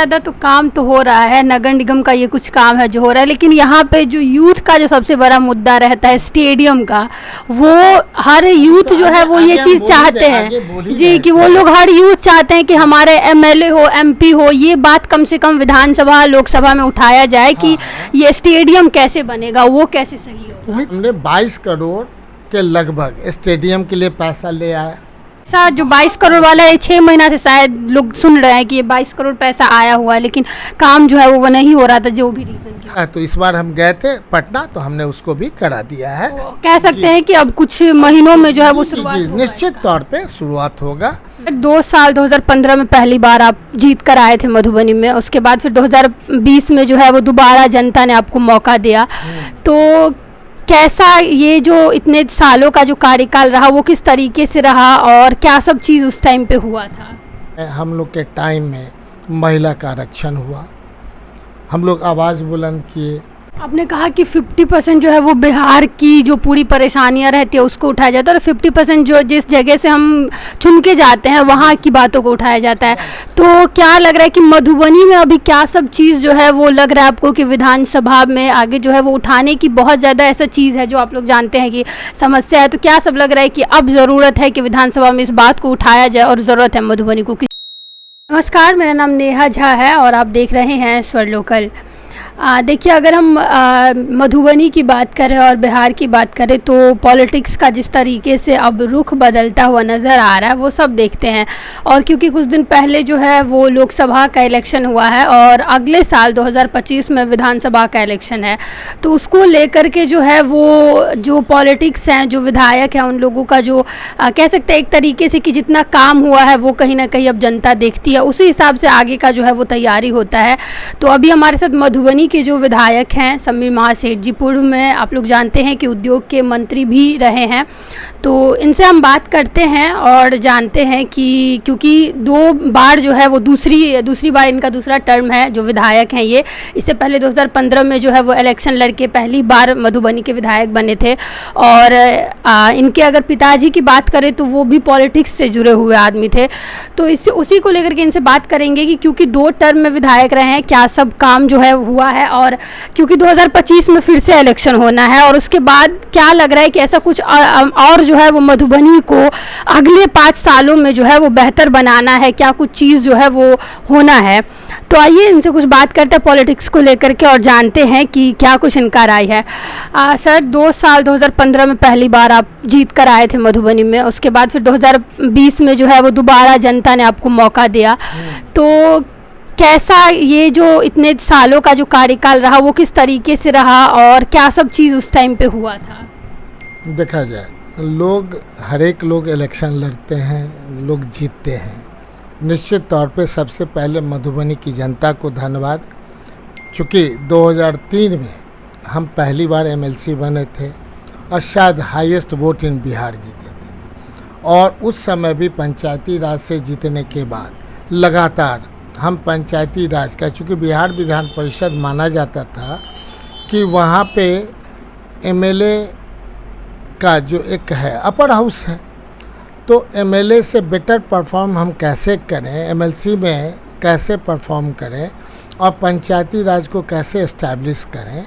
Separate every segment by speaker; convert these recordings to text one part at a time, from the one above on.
Speaker 1: ज़्यादा तो काम तो हो रहा है, नगर निगम का ये कुछ काम है जो हो रहा है, लेकिन यहाँ पे जो यूथ का जो सबसे बड़ा मुद्दा रहता है स्टेडियम का, वो हर यूथ जो है वो ये चीज़ चाहते हैं जी, कि वो लोग हर यूथ चाहते हैं कि हमारे एमएलए हो, एमपी हो, ये बात कम से कम विधानसभा लोकसभा में उठाया जाए कि ये स्टेडियम कैसे बनेगा, वो कैसे सही हो।
Speaker 2: हमने 22 करोड़ के लगभग स्टेडियम के लिए पैसा ले आया।
Speaker 1: सर जो 22 करोड़ वाला है, 6 महीना से शायद लोग सुन रहे हैं कि ये 22 करोड़ पैसा आया हुआ है, लेकिन काम जो है वो नहीं हो रहा था, जो भी रीजन।
Speaker 2: तो इस बार हम गए थे पटना, तो हमने उसको भी करा दिया है।
Speaker 1: कह सकते हैं कि अब कुछ महीनों में जो है वो शुरुआत
Speaker 2: निश्चित तौर पे शुरुआत होगा।
Speaker 1: 2 साल 2015 में पहली बार आप जीत कर आए थे मधुबनी में, उसके बाद फिर 2020 में जो है वो दोबारा जनता ने आपको मौका दिया, तो कैसा ये जो इतने सालों का जो कार्यकाल रहा वो किस तरीके से रहा और क्या सब चीज़ उस टाइम पे हुआ था?
Speaker 2: हम लोग के टाइम में महिला का आरक्षण हुआ, हम लोग आवाज़ बुलंद किए।
Speaker 1: आपने कहा कि 50% जो है वो बिहार की जो पूरी परेशानियां रहती है उसको उठाया जाता है, और 50% जो जिस जगह से हम चुन के जाते हैं वहाँ की बातों को उठाया जाता है। तो क्या लग रहा है कि मधुबनी में अभी क्या सब चीज़ जो है वो लग रहा है आपको कि विधानसभा में आगे जो है वो उठाने की बहुत ज़्यादा ऐसा चीज़ है जो आप लोग जानते हैं कि समस्या है, तो क्या सब लग रहा है कि अब ज़रूरत है कि विधानसभा में इस बात को उठाया जाए और ज़रूरत है मधुबनी को? नमस्कार, मेरा नाम नेहा झा है और आप देख रहे हैं स्वर लोकल। देखिए, अगर हम मधुबनी की बात करें और बिहार की बात करें तो पॉलिटिक्स का जिस तरीके से अब रुख बदलता हुआ नज़र आ रहा है वो सब देखते हैं, और क्योंकि कुछ दिन पहले जो है वो लोकसभा का इलेक्शन हुआ है और अगले साल 2025 में विधानसभा का इलेक्शन है, तो उसको लेकर के जो है वो जो पॉलिटिक्स हैं, जो विधायक हैं, उन लोगों का जो कह सकते हैं एक तरीके से कि जितना काम हुआ है वो कहीं ना कहीं अब जनता देखती है, उसी हिसाब से आगे का जो है वो तैयारी होता है। तो अभी हमारे साथ मधुबनी के जो विधायक हैं समीर महासेठ जी, पूर्व में आप लोग जानते हैं कि उद्योग के मंत्री भी रहे हैं, तो इनसे हम बात करते हैं और जानते हैं कि क्योंकि 2 बार जो है वो दूसरी बार इनका दूसरा टर्म है जो विधायक हैं ये, इससे पहले 2015 में जो है वो इलेक्शन लड़के पहली बार मधुबनी के विधायक बने थे, और इनके अगर पिताजी की बात करें तो वो भी पॉलिटिक्स से जुड़े हुए आदमी थे, तो इससे उसी को लेकर के इनसे बात करेंगे कि क्योंकि 2 टर्म में विधायक रहे हैं, क्या सब काम जो है हुआ है, और क्योंकि 2025 में फिर से इलेक्शन होना है, और उसके बाद क्या लग रहा है कि ऐसा कुछ और जो है वो मधुबनी को अगले 5 सालों में जो है वो बेहतर बनाना है, क्या कुछ चीज़ जो है वो होना है। तो आइए इनसे कुछ बात करते हैं पॉलिटिक्स को लेकर के और जानते हैं कि क्या कुछ इनका राय है। सर, 2 साल 2015 में पहली बार आप जीत कर आए थे मधुबनी में, उसके बाद फिर 2020 में जो है वो दोबारा जनता ने आपको मौका दिया, तो कैसा ये जो इतने सालों का जो कार्यकाल रहा वो किस तरीके से रहा और क्या सब चीज़ उस टाइम पे हुआ था?
Speaker 2: देखा जाए, हर एक लोग इलेक्शन लड़ते हैं, लोग जीतते हैं। निश्चित तौर पे सबसे पहले मधुबनी की जनता को धन्यवाद, चूँकि 2003 में हम पहली बार एमएलसी बने थे और शायद हाईएस्ट वोट इन बिहार जीते थे, और उस समय भी पंचायती राज से जीतने के बाद लगातार हम पंचायती राज का, चूँकि बिहार विधान परिषद माना जाता था कि वहाँ पे एमएलए का जो एक है अपर हाउस है, तो एमएलए से बेटर परफॉर्म हम कैसे करें, एमएलसी में कैसे परफॉर्म करें और पंचायती राज को कैसे इस्टेब्लिश करें।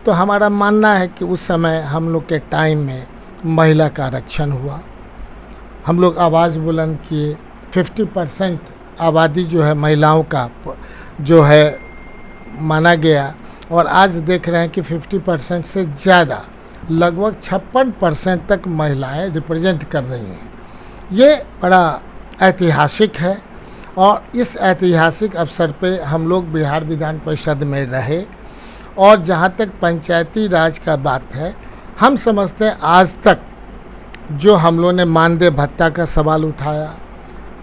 Speaker 2: तो हमारा मानना है कि उस समय हम लोग के टाइम में महिला का आरक्षण हुआ, हम लोग आवाज़ बुलंद किए, 50% आबादी जो है महिलाओं का जो है माना गया, और आज देख रहे हैं कि 50% से ज़्यादा, लगभग 56% तक महिलाएं रिप्रेजेंट कर रही हैं। ये बड़ा ऐतिहासिक है, और इस ऐतिहासिक अवसर पे हम लोग बिहार विधान परिषद में रहे, और जहाँ तक पंचायती राज का बात है, हम समझते हैं आज तक जो हम लोगों ने मानदेय भत्ता का सवाल उठाया,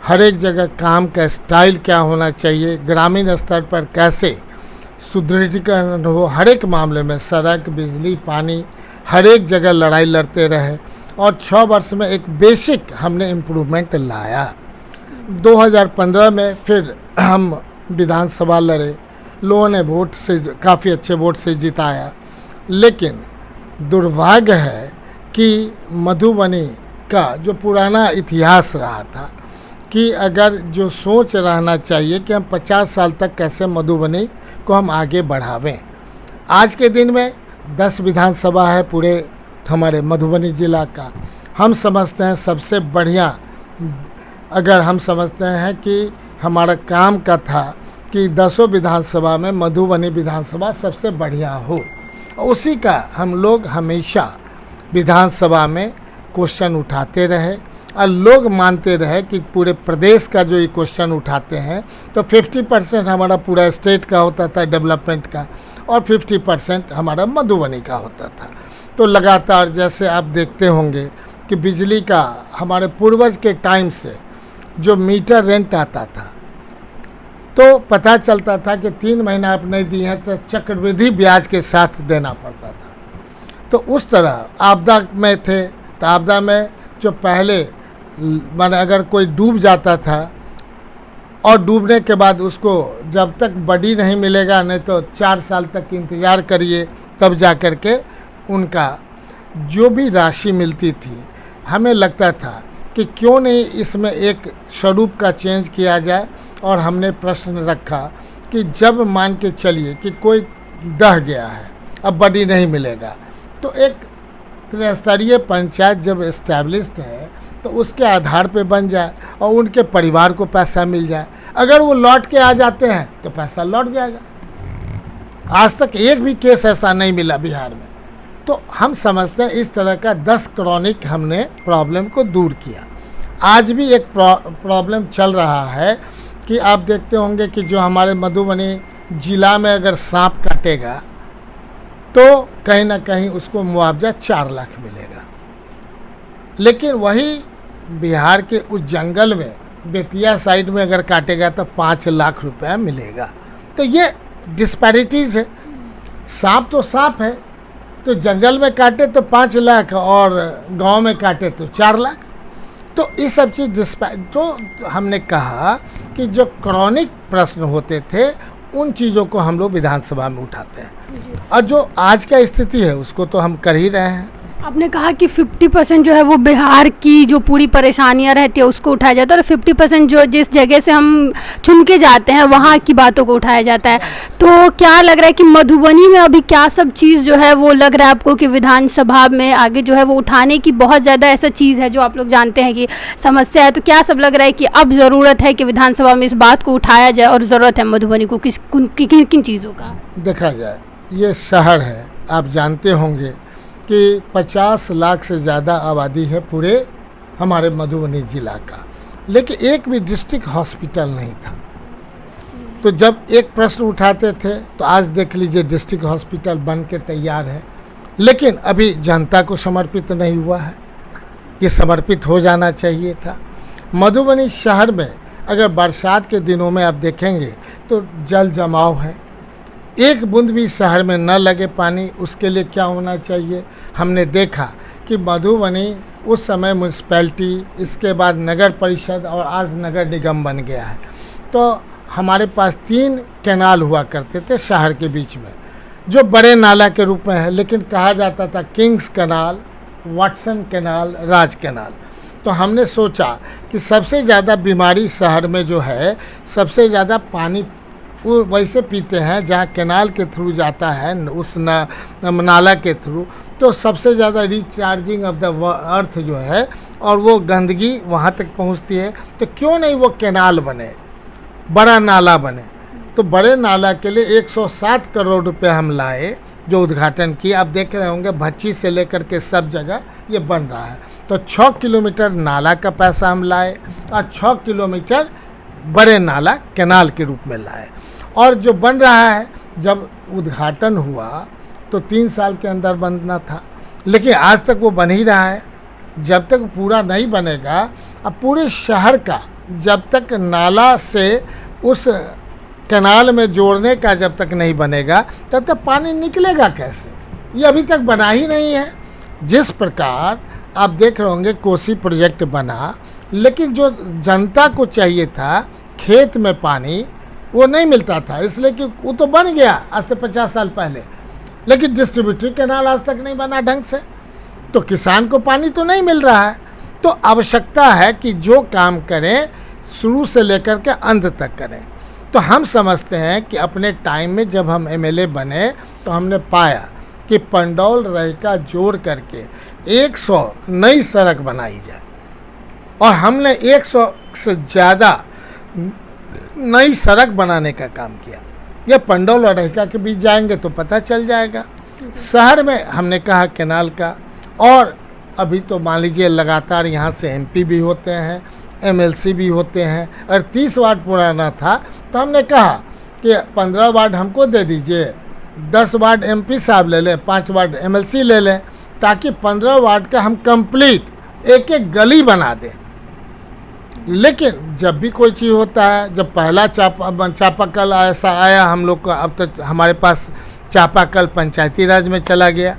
Speaker 2: हर एक जगह काम का स्टाइल क्या होना चाहिए, ग्रामीण स्तर पर कैसे सुदृढ़ीकरण हो, हर एक मामले में सड़क, बिजली, पानी, हर एक जगह लड़ाई लड़ते रहे, और 6 वर्ष में एक बेसिक हमने इम्प्रूवमेंट लाया। 2015 में फिर हम विधानसभा लड़े, लोगों ने वोट से काफ़ी अच्छे वोट से जिताया, लेकिन दुर्भाग्य है कि मधुबनी का जो पुराना इतिहास रहा था कि अगर जो सोच रहना चाहिए कि हम 50 साल तक कैसे मधुबनी को हम आगे बढ़ावें। आज के दिन में 10 विधानसभा है पूरे हमारे मधुबनी ज़िला का। हम समझते हैं सबसे बढ़िया, अगर हम समझते हैं कि हमारा काम का था कि 10 विधानसभा में मधुबनी विधानसभा सबसे बढ़िया हो, उसी का हम लोग हमेशा विधानसभा में क्वेश्चन उठाते रहे और लोग मानते रहे कि पूरे प्रदेश का जो ये क्वेश्चन उठाते हैं तो 50% हमारा पूरा स्टेट का होता था डेवलपमेंट का और 50% हमारा मधुबनी का होता था। तो लगातार जैसे आप देखते होंगे कि बिजली का हमारे पूर्वज के टाइम से जो मीटर रेंट आता था तो पता चलता था कि 3 महीना आप नहीं दिए हैं तो चक्रवृद्धि ब्याज के साथ देना पड़ता था। तो उस तरह आपदा में थे तो आपदा में जो पहले माने अगर कोई डूब जाता था और डूबने के बाद उसको जब तक बडी नहीं मिलेगा, नहीं तो 4 साल तक इंतज़ार करिए तब जा कर के उनका जो भी राशि मिलती थी। हमें लगता था कि क्यों नहीं इसमें एक स्वरूप का चेंज किया जाए और हमने प्रश्न रखा कि जब मान के चलिए कि कोई दह गया है, अब बडी नहीं मिलेगा, तो एक त्रिस्तरीय पंचायत जब इस्टेब्लिश्ड है तो उसके आधार पे बन जाए और उनके परिवार को पैसा मिल जाए। अगर वो लौट के आ जाते हैं तो पैसा लौट जाएगा। आज तक एक भी केस ऐसा नहीं मिला बिहार में। तो हम समझते हैं इस तरह का 10 क्रॉनिक हमने प्रॉब्लम को दूर किया। आज भी एक प्रॉब्लम चल रहा है कि आप देखते होंगे कि जो हमारे मधुबनी ज़िला में अगर सांप काटेगा तो कहीं ना कहीं उसको मुआवजा 4 लाख मिलेगा, लेकिन वही बिहार के उस जंगल में बेतिया साइड में अगर काटेगा तो 5 लाख रुपया मिलेगा। तो ये डिस्पैरिटीज़ है। सांप तो सांप है, तो जंगल में काटे तो 5 लाख और गांव में काटे तो 4 लाख। तो ये सब चीज़ तो हमने कहा कि जो क्रॉनिक प्रश्न होते थे उन चीज़ों को हम लोग विधानसभा में उठाते हैं और जो आज का स्थिति है उसको तो हम कर ही रहे हैं।
Speaker 1: आपने कहा कि 50% जो है वो बिहार की जो पूरी परेशानियां रहती है उसको उठाया जाता है और 50% जो जिस जगह से हम चुन के जाते हैं वहाँ की बातों को उठाया जाता है। तो क्या लग रहा है कि मधुबनी में अभी क्या सब चीज़ जो है वो लग रहा है आपको कि विधानसभा में आगे जो है वो उठाने की बहुत ज़्यादा ऐसा चीज़ है जो आप लोग जानते हैं कि समस्या है, तो क्या सब लग रहा है कि अब ज़रूरत है कि विधानसभा में इस बात को उठाया जाए और ज़रूरत है मधुबनी को किन चीज़ों का
Speaker 2: देखा जाए? ये शहर है, आप जानते होंगे कि 50 लाख से ज़्यादा आबादी है पूरे हमारे मधुबनी ज़िला का, लेकिन एक भी डिस्ट्रिक्ट हॉस्पिटल नहीं था। तो जब एक प्रश्न उठाते थे तो आज देख लीजिए डिस्ट्रिक्ट हॉस्पिटल बन के तैयार है, लेकिन अभी जनता को समर्पित नहीं हुआ है। ये समर्पित हो जाना चाहिए था। मधुबनी शहर में अगर बरसात के दिनों में आप देखेंगे तो जल जमाव है, एक बूंद भी शहर में न लगे पानी, उसके लिए क्या होना चाहिए? हमने देखा कि मधुबनी उस समय म्यूनसिपैलिटी, इसके बाद नगर परिषद और आज नगर निगम बन गया है। तो हमारे पास 3 कैनाल हुआ करते थे शहर के बीच में जो बड़े नाला के रूप में है, लेकिन कहा जाता था किंग्स कैनाल, वाटसन कैनाल, राज कैनाल। तो हमने सोचा कि सबसे ज़्यादा बीमारी शहर में जो है, सबसे ज़्यादा पानी वो वैसे पीते हैं जहाँ कैनाल के थ्रू जाता है, उस नाला के थ्रू, तो सबसे ज़्यादा रिचार्जिंग ऑफ द अर्थ जो है और वो गंदगी वहाँ तक पहुँचती है। तो क्यों नहीं वो कैनाल बने, बड़ा नाला बने? तो बड़े नाला के लिए 107 करोड़ रुपए हम लाए, जो उद्घाटन किया। आप देख रहे होंगे भच्ची से लेकर के सब जगह ये बन रहा है। तो 6 किलोमीटर नाला का पैसा हम लाए और 6 किलोमीटर बड़े नाला कैनाल के रूप में लाए। और जो बन रहा है, जब उद्घाटन हुआ तो 3 साल के अंदर बनना था, लेकिन आज तक वो बन ही रहा है। जब तक पूरा नहीं बनेगा, अब पूरे शहर का जब तक नाला से उस कैनाल में जोड़ने का जब तक नहीं बनेगा तब तक पानी निकलेगा कैसे? ये अभी तक बना ही नहीं है। जिस प्रकार आप देख रहे होंगे कोसी प्रोजेक्ट बना, लेकिन जो जनता को चाहिए था खेत में पानी, वो नहीं मिलता था, इसलिए कि वो तो बन गया आज से 50 साल पहले, लेकिन डिस्ट्रीब्यूटरी कैनाल आज तक नहीं बना ढंग से, तो किसान को पानी तो नहीं मिल रहा है। तो आवश्यकता है कि जो काम करें शुरू से लेकर के अंत तक करें। तो हम समझते हैं कि अपने टाइम में जब हम एमएलए बने तो हमने पाया कि पंडौल रहिका जोड़ करके 100 नई सड़क बनाई जाए, और हमने 100 से ज़्यादा नई सड़क बनाने का काम किया। ये पंडौल और रहिका के बीच जाएंगे तो पता चल जाएगा। शहर में हमने कहा कैनाल का, और अभी तो मान लीजिए लगातार यहाँ से एमपी भी होते हैं, एमएलसी भी होते हैं, और 30 वार्ड पुराना था तो हमने कहा कि 15 वार्ड हमको दे दीजिए, 10 वार्ड एमपी साहब ले लें, 5 वार्ड एमएलसी ले लें, ताकि 15 वार्ड का हम कंप्लीट एक एक गली बना दें। लेकिन जब भी कोई चीज़ होता है, जब पहला चापाकल ऐसा आया हम लोग का, अब तक हमारे पास चापाकल पंचायती राज में चला गया,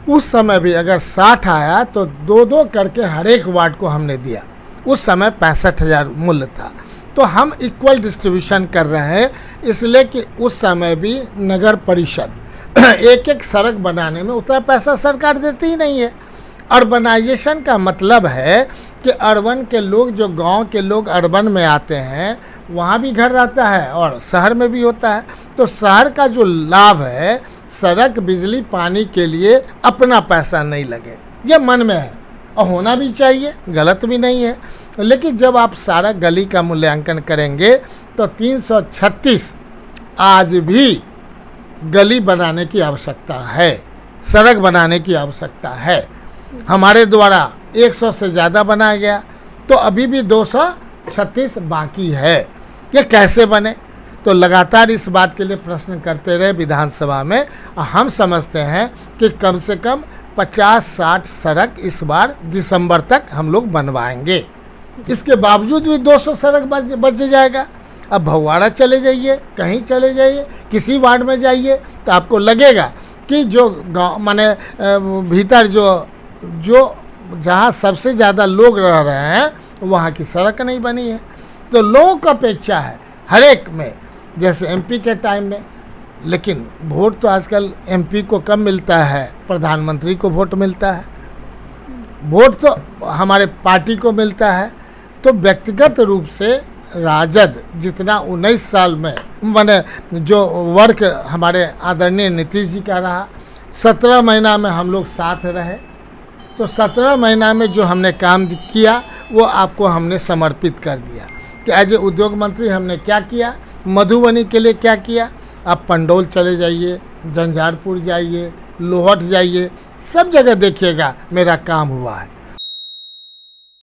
Speaker 2: उस समय भी अगर 60 आया तो 2-2 करके हर एक वार्ड को हमने दिया। उस समय 65,000 मूल्य था। तो हम इक्वल डिस्ट्रीब्यूशन कर रहे हैं, इसलिए कि उस समय भी नगर परिषद एक एक सड़क बनाने में उतना पैसा सरकार देती ही नहीं है। अर्बनाइजेशन का मतलब है कि अर्बन के लोग, जो गांव के लोग अर्बन में आते हैं, वहाँ भी घर रहता है और शहर में भी होता है। तो शहर का जो लाभ है, सड़क, बिजली, पानी के लिए अपना पैसा नहीं लगे, ये मन में है और होना भी चाहिए, गलत भी नहीं है। लेकिन जब आप सारा गली का मूल्यांकन करेंगे तो 336 आज भी गली बनाने की आवश्यकता है, सड़क बनाने की आवश्यकता है। हमारे द्वारा 100 से ज़्यादा बनाया गया, तो अभी भी 236 बाकी है। ये कैसे बने? तो लगातार इस बात के लिए प्रश्न करते रहे विधानसभा में। हम समझते हैं कि कम से कम 50-60 सड़क इस बार दिसंबर तक हम लोग बनवाएंगे। इसके बावजूद भी 200 सड़क बच जाएगा। अब भगवाड़ा चले जाइए, कहीं चले जाइए, किसी वार्ड में जाइए, तो आपको लगेगा कि जो गाँव माने भीतर जो जहाँ सबसे ज़्यादा लोग रह रहे हैं, वहाँ की सड़क नहीं बनी है। तो लोगों का अपेक्षा है हर एक में, जैसे एमपी के टाइम में। लेकिन वोट तो आजकल एमपी को कम मिलता है, प्रधानमंत्री को वोट मिलता है, वोट तो हमारे पार्टी को मिलता है। तो व्यक्तिगत रूप से राजद जितना 19 साल में मैंने जो वर्क हमारे आदरणीय नीतीश जी का रहा, 17 महीना में हम लोग साथ रहे, तो 17 महीना में जो हमने काम किया वो आपको हमने समर्पित कर दिया कि एज ए उद्योग मंत्री हमने क्या किया, मधुबनी के लिए क्या किया। आप पंडौल चले जाइए, झंझारपुर जाइए, लोहट जाइए, सब जगह देखिएगा मेरा काम हुआ है।